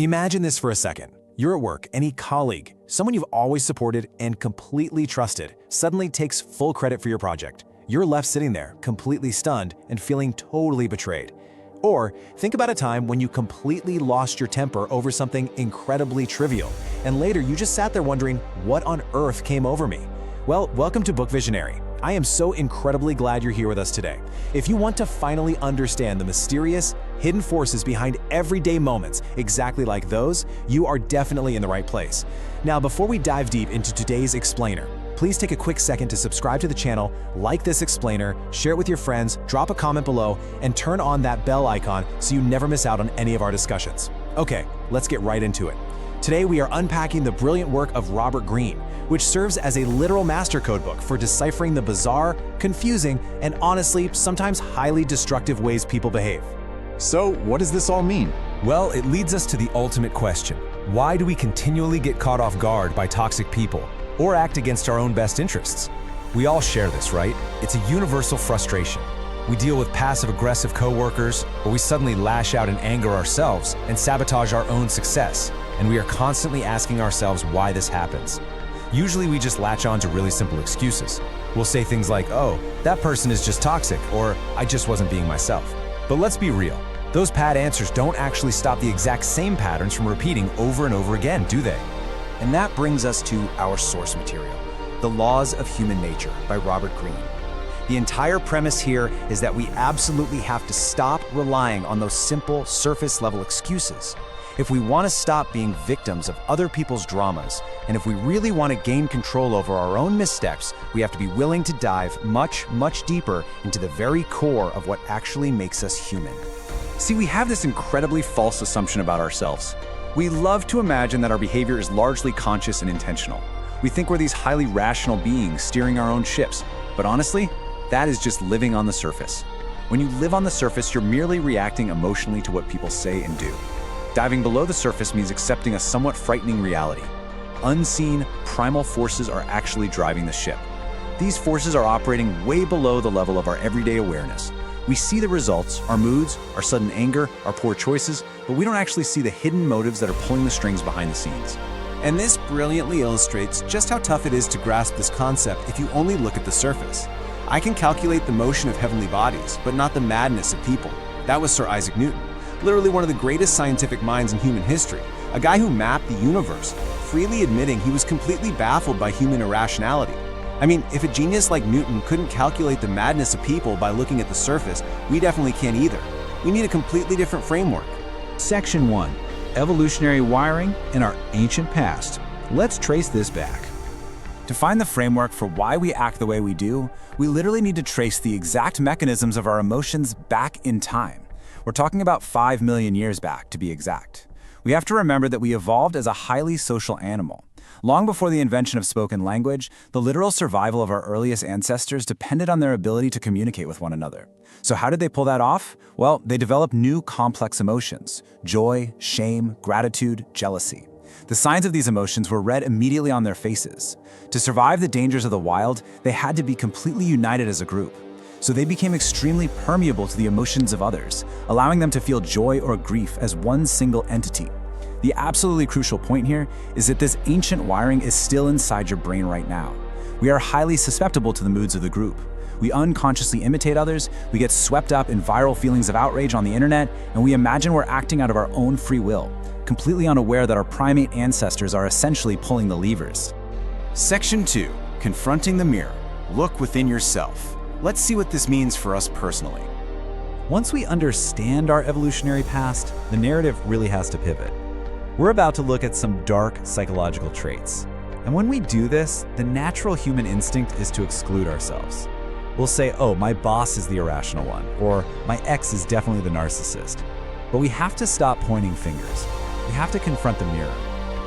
Imagine this for a second. You're at work, any colleague, someone you've always supported and completely trusted, suddenly takes full credit for your project. You're left sitting there, completely stunned and feeling totally betrayed. Or think about a time when you completely lost your temper over something incredibly trivial, and later you just sat there wondering, what on earth came over me? Well, welcome to Bookvisionary. I am so incredibly glad you're here with us today. If you want to finally understand the mysterious, hidden forces behind everyday moments exactly like those, you are definitely in the right place. Now, before we dive deep into today's explainer, please take a quick second to subscribe to the channel, like this explainer, share it with your friends, drop a comment below, and turn on that bell icon so you never miss out on any of our discussions. Okay, let's get right into it. Today we are unpacking the brilliant work of Robert Greene, which serves as a literal master codebook for deciphering the bizarre, confusing, and honestly, sometimes highly destructive ways people behave. So, what does this all mean? Well, it leads us to the ultimate question. Why do we continually get caught off guard by toxic people or act against our own best interests? We all share this, right? It's a universal frustration. We deal with passive-aggressive coworkers, or we suddenly lash out in anger ourselves and sabotage our own success, and we are constantly asking ourselves why this happens. Usually we just latch on to really simple excuses. We'll say things like, oh, that person is just toxic, or I just wasn't being myself. But let's be real. Those pat answers don't actually stop the exact same patterns from repeating over and over again, do they? And that brings us to our source material, The Laws of Human Nature by Robert Greene. The entire premise here is that we absolutely have to stop relying on those simple, surface-level excuses. If we want to stop being victims of other people's dramas, and if we really want to gain control over our own missteps, we have to be willing to dive much, much deeper into the very core of what actually makes us human. See, we have this incredibly false assumption about ourselves. We love to imagine that our behavior is largely conscious and intentional. We think we're these highly rational beings steering our own ships, but honestly, that is just living on the surface. When you live on the surface, you're merely reacting emotionally to what people say and do. Diving below the surface means accepting a somewhat frightening reality. Unseen, primal forces are actually driving the ship. These forces are operating way below the level of our everyday awareness. We see the results, our moods, our sudden anger, our poor choices, but we don't actually see the hidden motives that are pulling the strings behind the scenes. And this brilliantly illustrates just how tough it is to grasp this concept if you only look at the surface. I can calculate the motion of heavenly bodies, but not the madness of people. That was Sir Isaac Newton, literally one of the greatest scientific minds in human history, a guy who mapped the universe, freely admitting he was completely baffled by human irrationality. I mean, if a genius like Newton couldn't calculate the madness of people by looking at the surface, we definitely can't either. We need a completely different framework. Section 1. Evolutionary wiring in our ancient past. Let's trace this back. To find the framework for why we act the way we do, we literally need to trace the exact mechanisms of our emotions back in time. We're talking about 5 million years back, to be exact. We have to remember that we evolved as a highly social animal. Long before the invention of spoken language, the literal survival of our earliest ancestors depended on their ability to communicate with one another. So how did they pull that off? Well, they developed new complex emotions: joy, shame, gratitude, jealousy. The signs of these emotions were read immediately on their faces. To survive the dangers of the wild, they had to be completely united as a group. So they became extremely permeable to the emotions of others, allowing them to feel joy or grief as one single entity. The absolutely crucial point here is that this ancient wiring is still inside your brain right now. We are highly susceptible to the moods of the group. We unconsciously imitate others, we get swept up in viral feelings of outrage on the internet, and we imagine we're acting out of our own free will, completely unaware that our primate ancestors are essentially pulling the levers. Section 2. Confronting the mirror. Look within yourself. Let's see what this means for us personally. Once we understand our evolutionary past, the narrative really has to pivot. We're about to look at some dark psychological traits. And when we do this, the natural human instinct is to exclude ourselves. We'll say, oh, my boss is the irrational one, or my ex is definitely the narcissist. But we have to stop pointing fingers. We have to confront the mirror.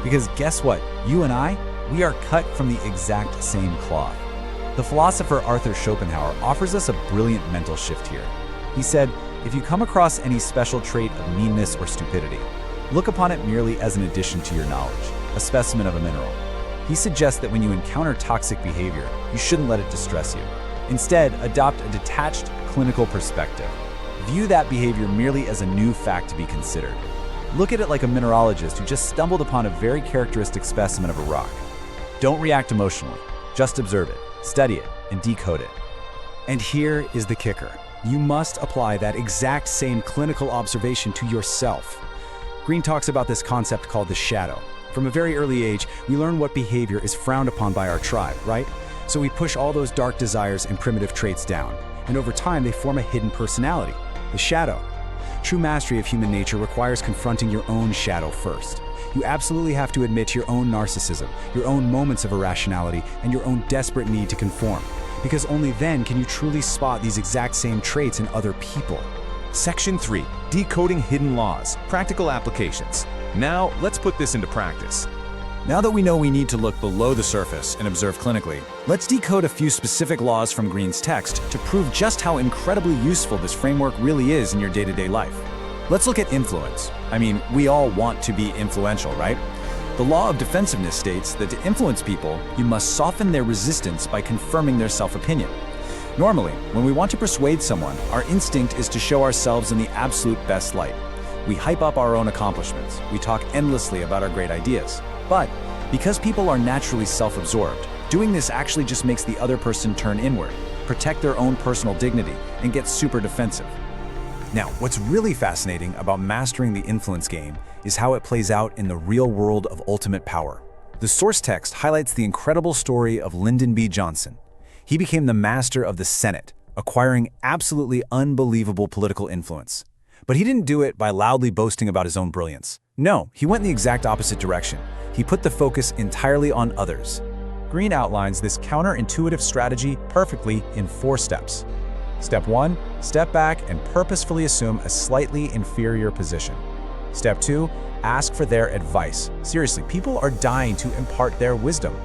Because guess what? You and I, we are cut from the exact same cloth. The philosopher Arthur Schopenhauer offers us a brilliant mental shift here. He said, if you come across any special trait of meanness or stupidity, look upon it merely as an addition to your knowledge, a specimen of a mineral. He suggests that when you encounter toxic behavior, you shouldn't let it distress you. Instead, adopt a detached, clinical perspective. View that behavior merely as a new fact to be considered. Look at it like a mineralogist who just stumbled upon a very characteristic specimen of a rock. Don't react emotionally. Just observe it, study it, and decode it. And here is the kicker. You must apply that exact same clinical observation to yourself. Greene talks about this concept called the shadow. From a very early age, we learn what behavior is frowned upon by our tribe, right? So we push all those dark desires and primitive traits down. And over time, they form a hidden personality, the shadow. True mastery of human nature requires confronting your own shadow first. You absolutely have to admit your own narcissism, your own moments of irrationality, and your own desperate need to conform. Because only then can you truly spot these exact same traits in other people. Section 3. Decoding hidden laws. Practical applications. Now, let's put this into practice. Now that we know we need to look below the surface and observe clinically, let's decode a few specific laws from Greene's text to prove just how incredibly useful this framework really is in your day-to-day life. Let's look at influence. I mean, we all want to be influential, right? The law of defensiveness states that to influence people, you must soften their resistance by confirming their self-opinion. Normally, when we want to persuade someone, our instinct is to show ourselves in the absolute best light. We hype up our own accomplishments. We talk endlessly about our great ideas. But because people are naturally self-absorbed, doing this actually just makes the other person turn inward, protect their own personal dignity, and get super defensive. Now, what's really fascinating about mastering the influence game is how it plays out in the real world of ultimate power. The source text highlights the incredible story of Lyndon B. Johnson. He became the master of the Senate, acquiring absolutely unbelievable political influence. But he didn't do it by loudly boasting about his own brilliance. No, he went in the exact opposite direction. He put the focus entirely on others. Greene outlines this counterintuitive strategy perfectly in 4 steps. Step 1, step back and purposefully assume a slightly inferior position. Step 2, ask for their advice. Seriously, people are dying to impart their wisdom.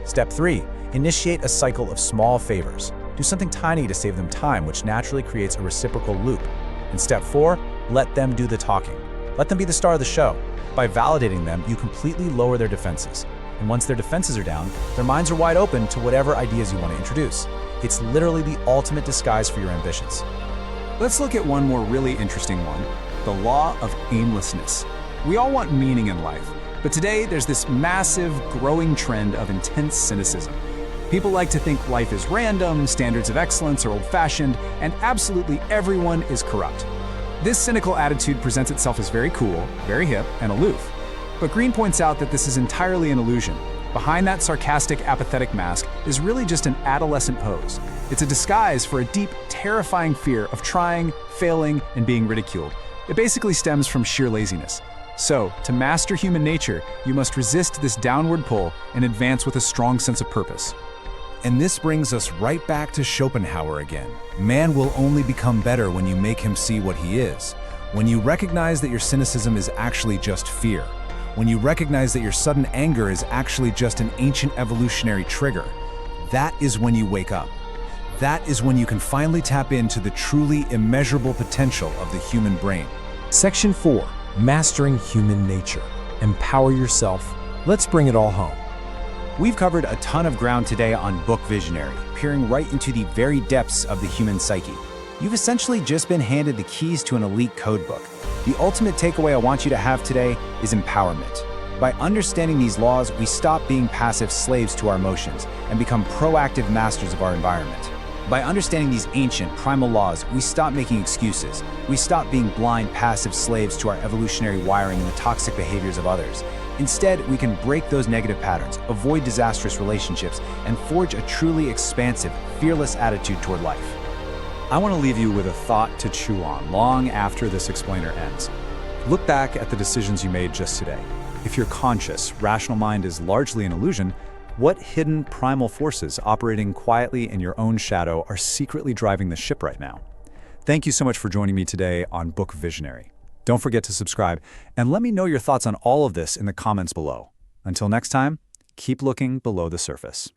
Step 3, initiate a cycle of small favors. Do something tiny to save them time, which naturally creates a reciprocal loop. And step 4, let them do the talking. Let them be the star of the show. By validating them, you completely lower their defenses. And once their defenses are down, their minds are wide open to whatever ideas you want to introduce. It's literally the ultimate disguise for your ambitions. Let's look at one more really interesting one, the law of aimlessness. We all want meaning in life, but today there's this massive, growing trend of intense cynicism. People like to think life is random, standards of excellence are old-fashioned, and absolutely everyone is corrupt. This cynical attitude presents itself as very cool, very hip, and aloof. But Greene points out that this is entirely an illusion. Behind that sarcastic, apathetic mask is really just an adolescent pose. It's a disguise for a deep, terrifying fear of trying, failing, and being ridiculed. It basically stems from sheer laziness. So, to master human nature, you must resist this downward pull and advance with a strong sense of purpose. And this brings us right back to Schopenhauer again. Man will only become better when you make him see what he is. When you recognize that your cynicism is actually just fear. When you recognize that your sudden anger is actually just an ancient evolutionary trigger. That is when you wake up. That is when you can finally tap into the truly immeasurable potential of the human brain. Section 4. Mastering human nature. Empower yourself. Let's bring it all home. We've covered a ton of ground today on Bookvisionary, peering right into the very depths of the human psyche. You've essentially just been handed the keys to an elite codebook. The ultimate takeaway I want you to have today is empowerment. By understanding these laws, we stop being passive slaves to our emotions and become proactive masters of our environment. By understanding these ancient, primal laws, we stop making excuses. We stop being blind, passive slaves to our evolutionary wiring and the toxic behaviors of others. Instead, we can break those negative patterns, avoid disastrous relationships, and forge a truly expansive, fearless attitude toward life. I want to leave you with a thought to chew on long after this explainer ends. Look back at the decisions you made just today. If your conscious, rational mind is largely an illusion, what hidden primal forces operating quietly in your own shadow are secretly driving the ship right now? Thank you so much for joining me today on Bookvisionary. Don't forget to subscribe, and let me know your thoughts on all of this in the comments below. Until next time, keep looking below the surface.